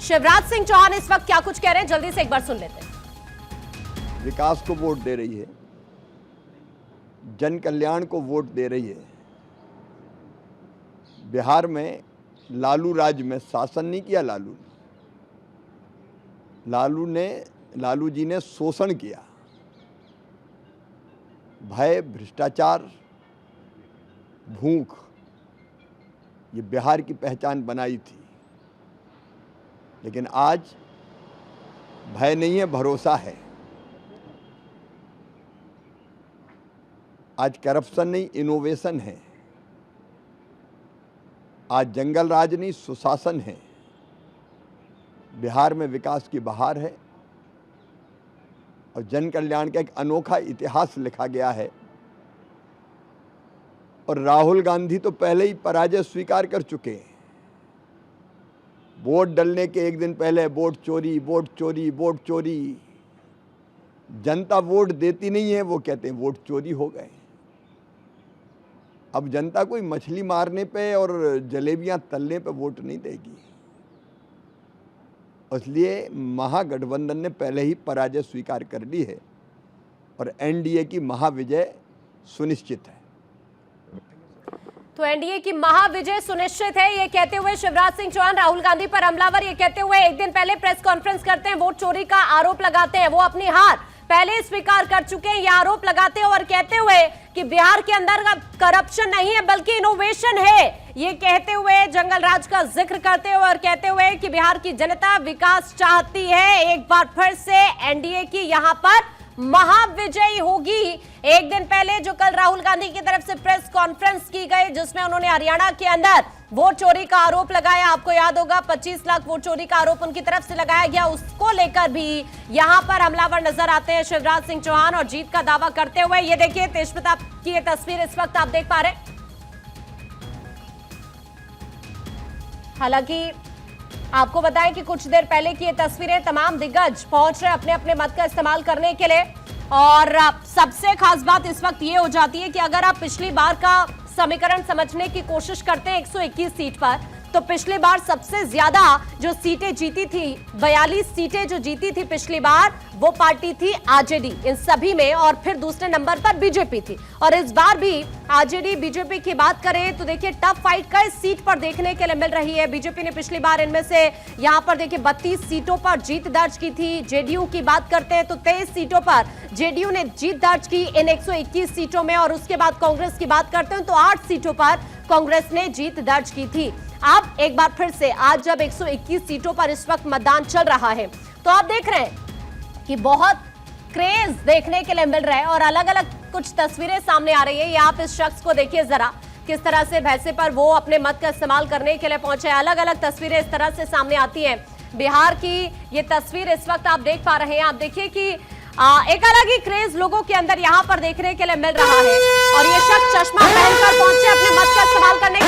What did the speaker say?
शिवराज सिंह चौहान इस वक्त क्या कुछ कह रहे हैं, जल्दी से एक बार सुन लेते हैं। विकास को वोट दे रही है, जन कल्याण को वोट दे रही है। बिहार में लालू राज में शासन नहीं किया लालू जी ने शोषण किया, भय, भ्रष्टाचार, भूख, ये बिहार की पहचान बनाई थी। लेकिन आज भय नहीं है, भरोसा है। आज करप्शन नहीं, इनोवेशन है। आज जंगल राज नहीं, सुशासन है। बिहार में विकास की बहार है और जन कल्याण का एक अनोखा इतिहास लिखा गया है। और राहुल गांधी तो पहले ही पराजय स्वीकार कर चुके हैं। वोट डलने के एक दिन पहले वोट चोरी, वोट चोरी, वोट चोरी। जनता वोट देती नहीं है, वो कहते हैं वोट चोरी हो गए। अब जनता कोई मछली मारने पे और जलेबियां तलने पे वोट नहीं देगी। इसलिए महागठबंधन ने पहले ही पराजय स्वीकार कर ली है और एनडीए की महाविजय सुनिश्चित है। तो एनडीए की महाविजय सुनिश्चित है, ये कहते हुए शिवराज सिंह चौहान राहुल गांधी पर हमलावर, ये कहते हुए एक दिन पहले प्रेस कॉन्फ्रेंस करते हैं, वोट चोरी का आरोप लगाते हैं। वो अपनी हार पहले स्वीकार कर चुके हैं, ये आरोप लगाते हैं और कहते हुए कि बिहार के अंदर का करप्शन नहीं है बल्कि इनोवेशन है। ये कहते हुए जंगल राज का जिक्र करते हुए और कहते हुए कि बिहार की जनता विकास चाहती है। एक बार फिर से एनडीए की यहां पर महाविजयी होगी। एक दिन पहले जो कल राहुल गांधी की तरफ से प्रेस कॉन्फ्रेंस की गई, जिसमें उन्होंने हरियाणा के अंदर वोट चोरी का आरोप लगाया, आपको याद होगा 25 लाख वोट चोरी का आरोप उनकी तरफ से लगाया गया, उसको लेकर भी यहां पर हमलावर नजर आते हैं शिवराज सिंह चौहान और जीत का दावा करते हुए। ये देखिए तेजप्रताप की ये तस्वीर इस वक्त आप देख पा रहे हैं। हालांकि आपको बताएं कि कुछ देर पहले की ये तस्वीरें, तमाम दिग्गज पहुंच रहे अपने अपने मत का इस्तेमाल करने के लिए। और सबसे खास बात इस वक्त ये हो जाती है कि अगर आप पिछली बार का समीकरण समझने की कोशिश करते हैं 121 सीट पर, तो पिछली बार सबसे ज्यादा जो सीटें जीती थी, 42 सीटें जो जीती थी पिछली बार, वो पार्टी थी आरजेडी इन सभी में, और फिर दूसरे नंबर पर बीजेपी थी। और इस बार भी आरजेडी बीजेपी की बात करें तो देखिए टफ फाइट का इस सीट पर देखने के लिए मिल रही है। बीजेपी ने पिछली बार इनमें से यहां पर देखिए 32 सीटों पर जीत दर्ज की थी। जेडीयू की बात करते हैं तो 23 सीटों पर जेडीयू ने जीत दर्ज की इन 121 सीटों में। और उसके बाद कांग्रेस की बात करते हैं तो 8 सीटों पर कांग्रेस ने जीत दर्ज की थी। अब एक बार फिर से आज जब 121 सीटों पर इस वक्त मतदान चल रहा है, तो आप देख रहे हैं कि बहुत क्रेज देखने के लिए मिल रहा है और अलग अलग कुछ तस्वीरें सामने आ रही है। ये आप इस शख्स को देखिए जरा, किस तरह से भैंसे पर वो अपने मत का इस्तेमाल करने के लिए पहुंचे। अलग अलग तस्वीरें इस तरह से सामने आती हैं। बिहार की ये तस्वीर इस वक्त आप देख पा रहे हैं। आप देखिए कि एक अलग ही क्रेज लोगों के अंदर यहां पर देखने के लिए मिल रहा है। और ये शख्स चश्मा पहनकर पहुंचे अपने मत का इस्तेमाल करने के